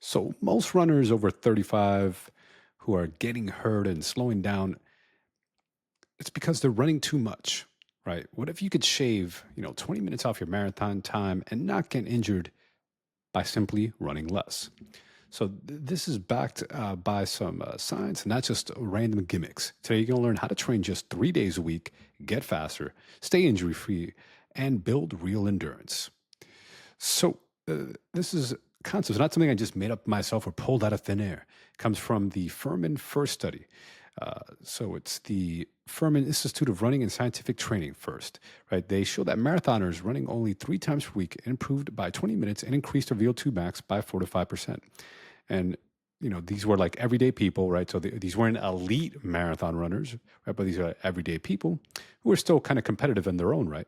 So most runners over 35 who are getting hurt and slowing down, it's because they're running too much, right? What if you could shave, 20 minutes off your marathon time and not get injured by simply running less? So this is backed by some science, not just random gimmicks. Today you're going to learn how to train just 3 days a week, get faster, stay injury free, and build real endurance. So this is concept, not something I just made up myself or pulled out of thin air. It comes from the Furman First study. So it's the Furman Institute of Running and Scientific Training first, right? They show that marathoners running only 3 times per week improved by 20 minutes and increased their VO2 max by 4 to 5%. And these were like everyday people, right? So these weren't elite marathon runners, right? But these are everyday people who are still kind of competitive in their own right.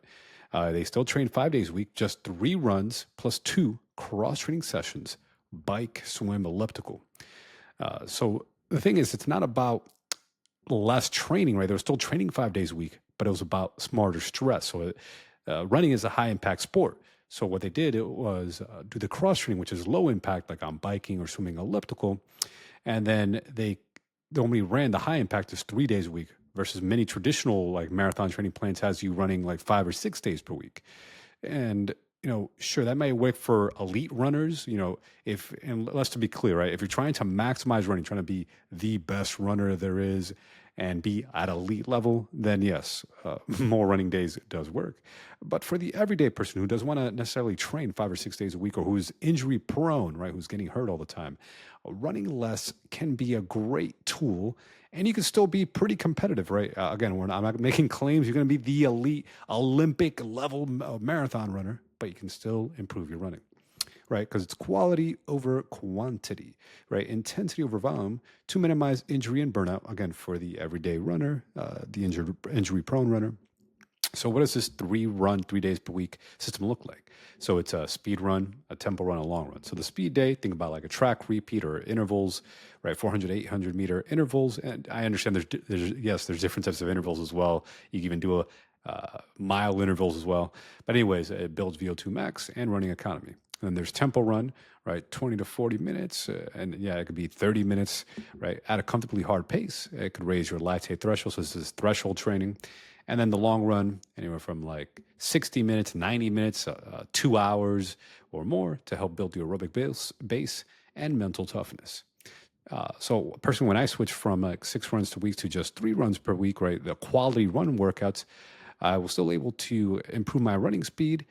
They still train 5 days a week, just 3 runs plus 2 cross training sessions: bike, swim, elliptical. So the thing is, it's not about less training, right? They were still training 5 days a week, but it was about smarter stress. So running is a high impact sport. So what they did it was do the cross training, which is low impact, like on biking or swimming elliptical, and then they only ran the high impact is 3 days a week versus many traditional like marathon training plans has you running like 5 or 6 days per week. And sure, that may work for elite runners. If and let's to be clear, right? If you're trying to maximize running, trying to be the best runner there is, and be at elite level, then yes, more running days does work. But for the everyday person who doesn't want to necessarily train 5 or 6 days a week, or who's injury prone, right, who's getting hurt all the time, running less can be a great tool, and you can still be pretty competitive, right? Again, I'm not making claims you're going to be the elite Olympic level marathon runner, but you can still improve your running, right? Because it's quality over quantity, right? Intensity over volume to minimize injury and burnout. Again, for the everyday runner, the injury prone runner. So, what does this 3 days per week system look like? So, it's a speed run, a tempo run, a long run. So, the speed day, think about like a track repeat or intervals, right? 400, 800 meter intervals. And I understand there's different types of intervals as well. You can even do a mile intervals as well. But, anyways, it builds VO2 max and running economy. And then there's tempo run, right? 20 to 40 minutes. And yeah, it could be 30 minutes, right? At a comfortably hard pace. It could raise your lactate threshold. So this is threshold training. And then the long run, anywhere from like 60 minutes, 90 minutes, 2 hours or more to help build the aerobic base and mental toughness. So personally, when I switched from like 6 runs to weeks to just 3 runs per week, right, the quality run workouts, I was still able to improve my running speed,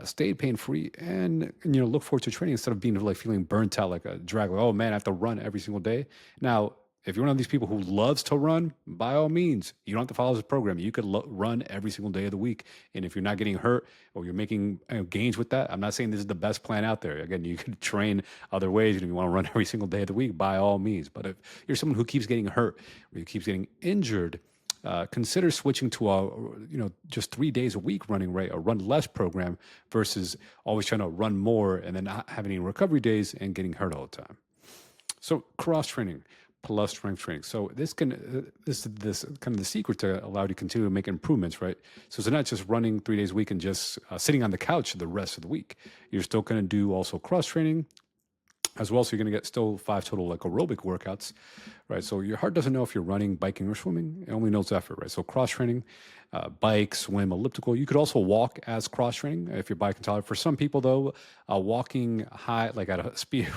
stayed pain free, and look forward to training instead of being like feeling burnt out like a drag. Like, oh man, I have to run every single day. Now, if you're one of these people who loves to run, by all means, you don't have to follow this program. You could run every single day of the week, and if you're not getting hurt or you're making gains with that, I'm not saying this is the best plan out there. Again, you could train other ways, and if you want to run every single day of the week, by all means. But if you're someone who keeps getting hurt or you keeps getting injured, consider switching to a just 3 days a week running, right, a run less program versus always trying to run more and then not having any recovery days and getting hurt all the time. So cross training plus strength training. So this kind of the secret to allow you to continue to make improvements, right? So it's not just running 3 days a week and just sitting on the couch the rest of the week. You're still going to do also cross training as well. So you're going to get still 5 total like aerobic workouts, right? So your heart doesn't know if you're running, biking, or swimming. It only knows effort, right? So cross training, bike, swim, elliptical. You could also walk as cross training if your bike can tolerate. For some people, though, walking high, like at a speed,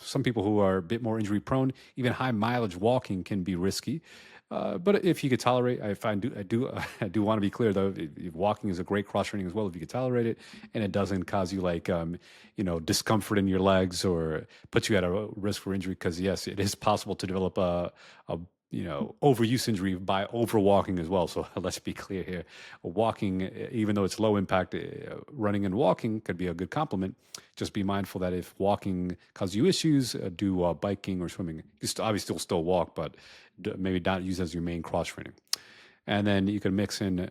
some people who are a bit more injury prone, even high mileage walking can be risky. But if you could tolerate, I do want to be clear though. If walking is a great cross training as well if you could tolerate it, and it doesn't cause you like discomfort in your legs or put you at a risk for injury. Because yes, it is possible to develop a overuse injury by overwalking as well. So let's be clear here. Walking, even though it's low impact, running and walking could be a good complement. Just be mindful that if walking causes you issues, do biking or swimming. You obviously still walk, but maybe not use as your main cross training. And then you can mix in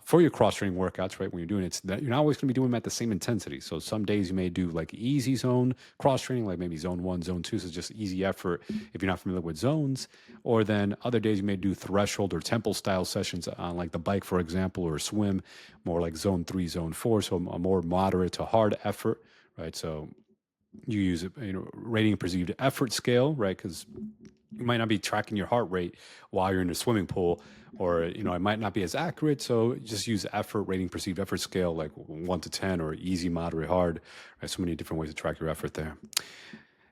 for your cross training workouts, right? When you're doing it, you're not always going to be doing them at the same intensity. So some days you may do like easy zone cross training, like maybe zone 1, zone 2. So just easy effort if you're not familiar with zones. Or then other days you may do threshold or tempo style sessions on like the bike, for example, or swim, more like zone 3, zone 4. So a more moderate to hard effort, right? So You use a rating perceived effort scale, right? Because you might not be tracking your heart rate while you're in a swimming pool, or it might not be as accurate. So just use effort rating perceived effort scale, like 1 to 10, or easy, moderate, hard. Right, so many different ways to track your effort there.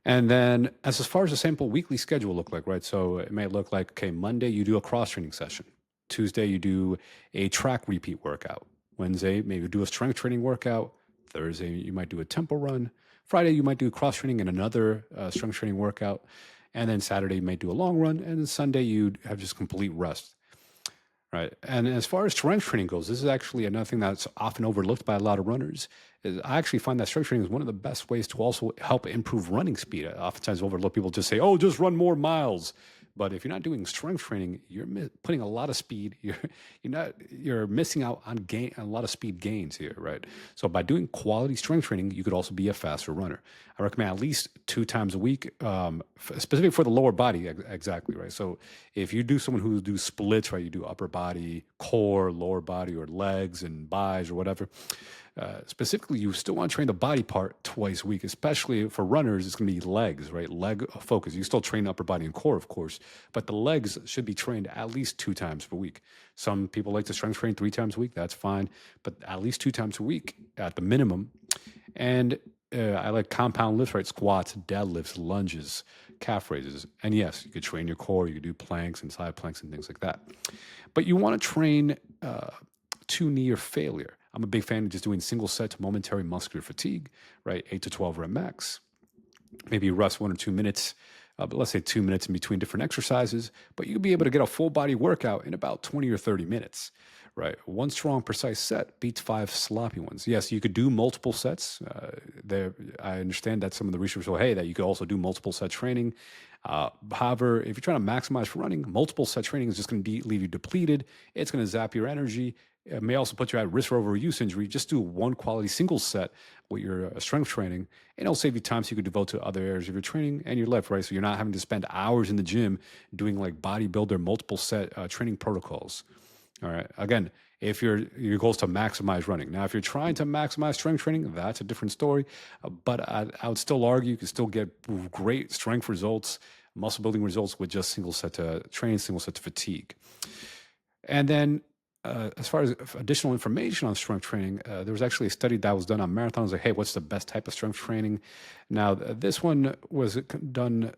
And then as far as the sample weekly schedule look like, right? So it may look like, okay, Monday you do a cross training session. Tuesday you do a track repeat workout. Wednesday maybe do a strength training workout. Thursday you might do a tempo run. Friday you might do cross training and another strength training workout. And then Saturday you might do a long run. And then Sunday you have just complete rest. Right. And as far as strength training goes, this is actually another thing that's often overlooked by a lot of runners. Is I actually find that strength training is one of the best ways to also help improve running speed. Oftentimes overlooked, people just say, "Oh, just run more miles." But if you're not doing strength training, you're putting a lot of speed. You're missing out on a lot of speed gains here, right? So by doing quality strength training, you could also be a faster runner. I recommend at least 2 times a week, specifically for the lower body. Exactly, right. So if you do someone who do splits, right, you do upper body, core, lower body, or legs and buys or whatever. Specifically, you still want to train the body part twice a week, especially for runners. It's going to be legs, right? Leg focus. You still train upper body and core, of course, but the legs should be trained at least 2 times per week. Some people like to strength train 3 times a week. That's fine, but at least 2 times a week at the minimum. And I like compound lifts, right? Squats, deadlifts, lunges, calf raises. And yes, you could train your core. You could do planks and side planks and things like that. But you want to train to near failure. I'm a big fan of just doing single set momentary muscular fatigue, right? 8 to 12 rep max. Maybe rest 1 or 2 minutes, but let's say 2 minutes in between different exercises. But you'll be able to get a full body workout in about 20 or 30 minutes, right? One strong, precise set beats 5 sloppy ones. Yes, you could do multiple sets. I understand that some of the research will, hey, that you could also do multiple set training. However, if you're trying to maximize running, multiple set training is just going to leave you depleted. It's going to zap your energy. It may also put you at risk for overuse injury. Just do one quality single set with your strength training, and it'll save you time so you could devote to other areas of your training and your life, right? So you're not having to spend hours in the gym doing like bodybuilder multiple set training protocols. All right. Again, if your goal is to maximize running. Now, if you're trying to maximize strength training, that's a different story. But I would still argue you can still get great strength results, muscle building results with just single set to training, single set to fatigue. And then as far as additional information on strength training, there was actually a study that was done on marathons. Like, hey, what's the best type of strength training? Now, this one was done.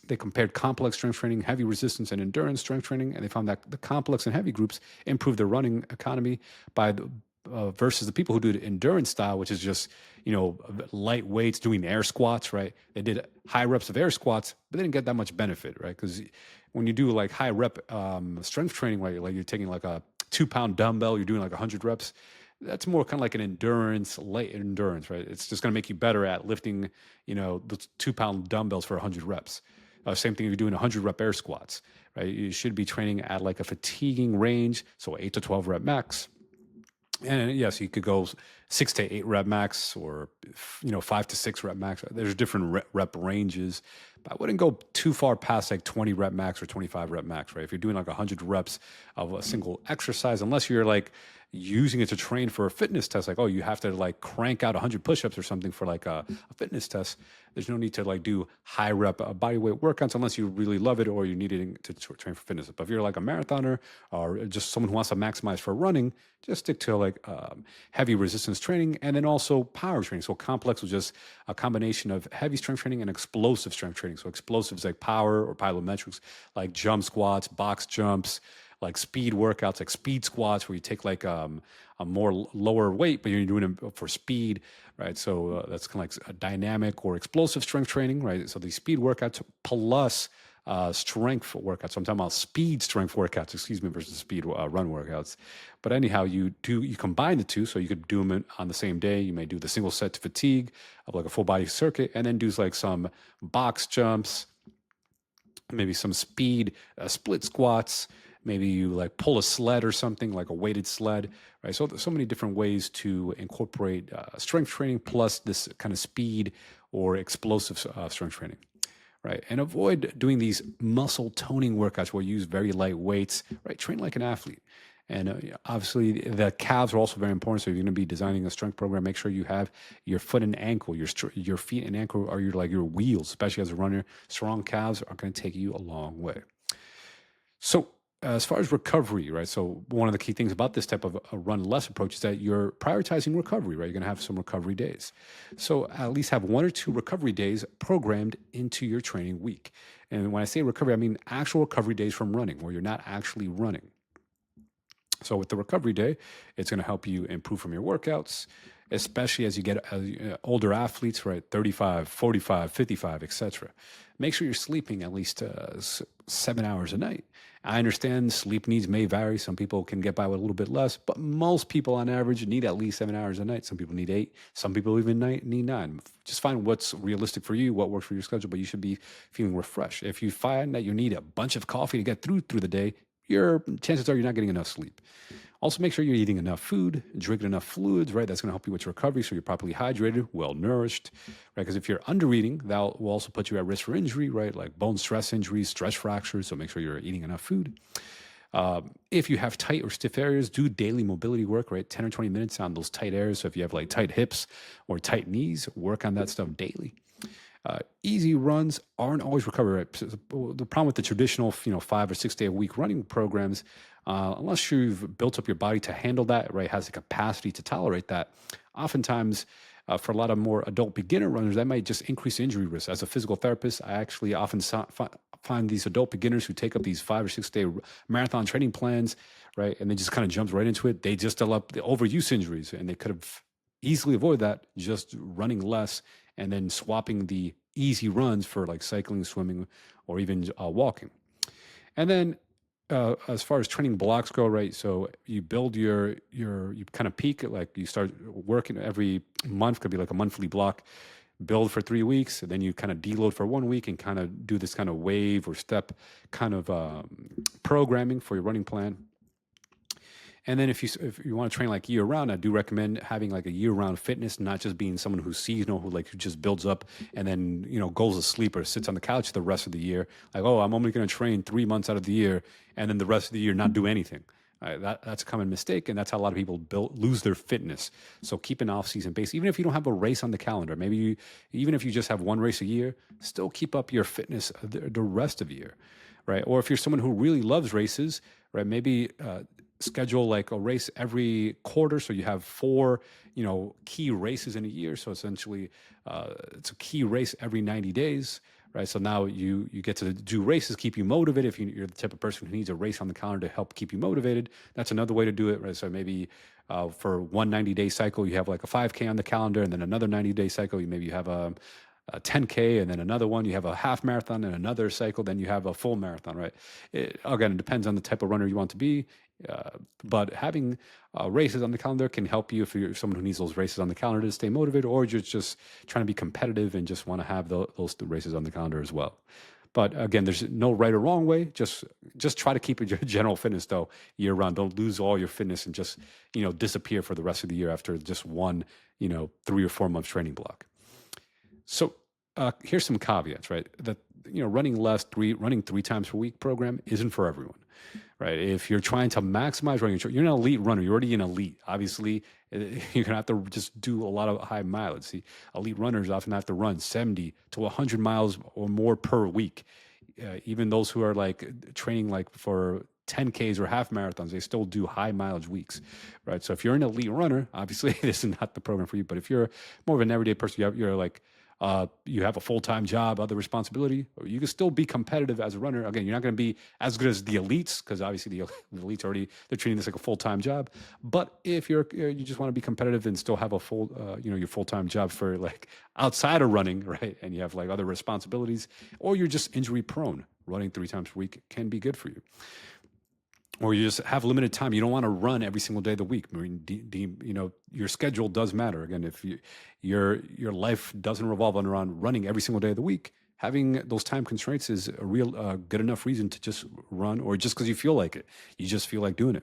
They compared complex strength training, heavy resistance, and endurance strength training, and they found that the complex and heavy groups improved their running economy by versus the people who do the endurance style, which is just light weights doing air squats. Right? They did high reps of air squats, but they didn't get that much benefit. Right? Because when you do like high rep strength training, like you're taking like a 2-pound dumbbell, you're doing like 100 reps. That's more kind of like an endurance, light endurance, right? It's just going to make you better at lifting, those 2-pound dumbbells for 100 reps. Same thing if you're doing 100 rep air squats, right? You should be training at like a fatiguing range, so 8 to 12 rep max. And yes, you could go 6 to 8 rep max, or 5 to 6 rep max. There's different rep ranges, but I wouldn't go too far past like 20 rep max or 25 rep max, right? If you're doing like 100 reps of a single exercise, unless you're like using it to train for a fitness test, like, oh, you have to like crank out 100 push-ups or something for like a fitness test. There's no need to like do high rep body weight workouts unless you really love it or you need it to train for fitness. But if you're like a marathoner or just someone who wants to maximize for running, just stick to like heavy resistance training, and then also power training. So complex was just a combination of heavy strength training and explosive strength training. So explosives like power or plyometrics, like jump squats, box jumps, like speed workouts, like speed squats, where you take like a more lower weight, but you're doing it for speed, right? So that's kind of like a dynamic or explosive strength training, right? So these speed workouts plus strength workouts. So I'm talking about speed strength workouts, versus speed run workouts. But anyhow, you combine the two, so you could do them on the same day. You may do the single set to fatigue of like a full body circuit, and then do like some box jumps, maybe some speed split squats. Maybe you like pull a sled or something, like a weighted sled, right? So there's so many different ways to incorporate strength training plus this kind of speed or explosive strength training, right? And avoid doing these muscle toning workouts where you use very light weights, right? Train like an athlete. And obviously, the calves are also very important. So if you're going to be designing a strength program, make sure you have your foot and ankle, your feet and ankle are your wheels, especially as a runner. Strong calves are going to take you a long way. So, as far as recovery, right? So, one of the key things about this type of a run less approach is that you're prioritizing recovery, right? You're going to have some recovery days. So, at least have 1 or 2 recovery days programmed into your training week. And when I say recovery, I mean actual recovery days from running where you're not actually running. So with the recovery day, it's going to help you improve from your workouts, especially as you get older athletes, right? 35, 45, 55, etc. Make sure you're sleeping at least 7 hours a night. I understand sleep needs may vary. Some people can get by with a little bit less, but most people on average need at least 7 hours a night. Some people need 8. Some people even need 9. Just find what's realistic for you, what works for your schedule, but you should be feeling refreshed. If you find that you need a bunch of coffee to get through the day, your chances are you're not getting enough sleep. Also, make sure you're eating enough food, drinking enough fluids, right? That's going to help you with your recovery so you're properly hydrated, well nourished, right? Because if you're under eating, that will also put you at risk for injury, right? Like bone stress injuries, stress fractures. So make sure you're eating enough food. If you have tight or stiff areas, do daily mobility work, right? 10 or 20 minutes on those tight areas. So if you have like tight hips or tight knees, work on that stuff daily. Easy runs aren't always recovery. Right? The problem with the traditional, 5 or 6 day a week running programs, unless you've built up your body to handle that, right, has the capacity to tolerate that, oftentimes for a lot of more adult beginner runners, that might just increase injury risk. As a physical therapist, I actually often find these adult beginners who take up these 5 or 6 day marathon training plans, right, and they just kind of jump right into it. They just develop the overuse injuries, and they could have easily avoided that just running less and then swapping the easy runs for like cycling, swimming, or even walking. And then as far as training blocks go, right? So you build you kind of peak, like you start working every month, could be like a monthly block, build for 3 weeks, and then you kind of deload for 1 week and kind of do this kind of wave or step kind of programming for your running plan. And then if you want to train like year round, I do recommend having like a year round fitness, not just being someone who's seasonal, who just builds up and then goes to sleep or sits on the couch the rest of the year. Like, oh, I'm only going to train 3 months out of the year, and then the rest of the year not do anything. That's a common mistake, and that's how a lot of people lose their fitness. So keep an off-season base, even if you don't have a race on the calendar. Maybe even if you just have one race a year, still keep up your fitness the rest of the year, right? Or if you're someone who really loves races, right? Maybe schedule like a race every quarter, so you have 4 key races in a year. So essentially it's a key race every 90 days, right? So now you get to do races, keep you motivated. If you're the type of person who needs a race on the calendar to help keep you motivated, that's another way to do it, right? So maybe for one 90-day cycle you have like a 5K on the calendar, and then another 90-day cycle you have a 10K, and then another one, you have a half marathon, and another cycle, then you have a full marathon, right? Again, it depends on the type of runner you want to be. But having races on the calendar can help you if you're someone who needs those races on the calendar to stay motivated, or you're just trying to be competitive and just want to have those races on the calendar as well. But again, there's no right or wrong way. Just try to keep your general fitness though year round. Don't lose all your fitness and just disappear for the rest of the year after just one 3 or 4 month training block. So here's some caveats, right? That running running 3 times per week program isn't for everyone, right? If you're trying to maximize running, you're an elite runner. You're already an elite. Obviously, you're gonna have to just do a lot of high mileage. See, elite runners often have to run 70 to 100 miles or more per week. Even those who are like training like for 10Ks or half marathons, they still do high mileage weeks, right? So if you're an elite runner, obviously this is not the program for you. But if you're more of an everyday person, you're like you have a full-time job, other responsibility, or you can still be competitive as a runner. Again, you're not going to be as good as the elites, because obviously the elites they're treating this like a full-time job. But if you just want to be competitive and still have a full, your full-time job for like outside of running, right? And you have like other responsibilities, or you're just injury prone, running 3 times per week can be good for you. Or you just have limited time. You don't want to run every single day of the week. I mean, your schedule does matter. Again, if your life doesn't revolve around running every single day of the week, having those time constraints is a real good enough reason to just run, or just because you feel like it. You just feel like doing it.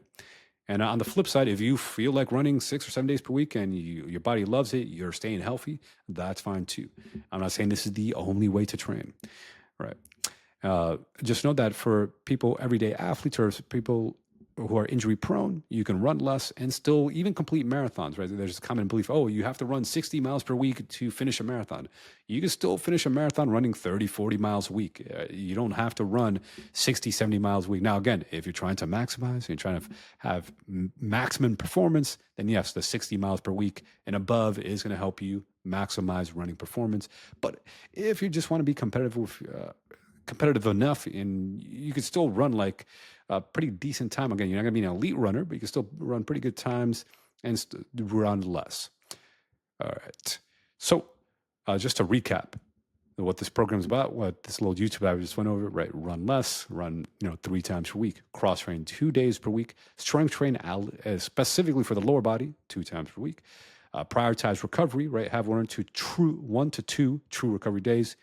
And on the flip side, if you feel like running 6 or 7 days per week and your body loves it, you're staying healthy, that's fine too. I'm not saying this is the only way to train, right? Just know that for people, everyday athletes or people who are injury prone, you can run less and still even complete marathons, right? There's a common belief, oh, you have to run 60 miles per week to finish a marathon. You can still finish a marathon running 30, 40 miles a week. You don't have to run 60, 70 miles a week. Now, again, if you're trying to maximize, you're trying to have maximum performance, then yes, the 60 miles per week and above is going to help you maximize running performance. But if you just want to be competitive enough, and you could still run like a pretty decent time. Again, you're not going to be an elite runner, but you can still run pretty good times and run less. All right. So, just to recap what this program is about, what this little YouTube I just went over, right? Run less, run 3 times per week, cross train 2 days per week, strength train specifically for the lower body 2 times per week. Prioritize recovery, right? Have 1 to 2 true recovery days.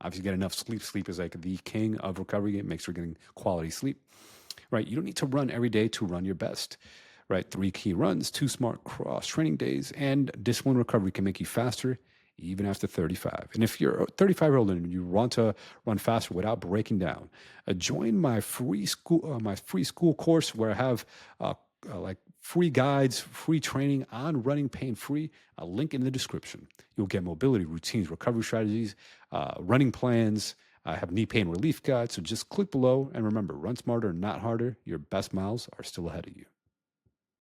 Obviously, get enough sleep. Sleep is like the king of recovery. Make sure you're getting quality sleep, right? You don't need to run every day to run your best, right? 3 key runs, 2 smart cross training days, and discipline recovery can make you faster even after 35. And if you're a 35-year-old and you want to run faster without breaking down, join my free school course where I have like free guides, free training on running pain-free. A link in the description. You'll get mobility routines, recovery strategies, running plans. I have knee pain relief guides. So just click below and remember, run smarter, not harder. Your best miles are still ahead of you.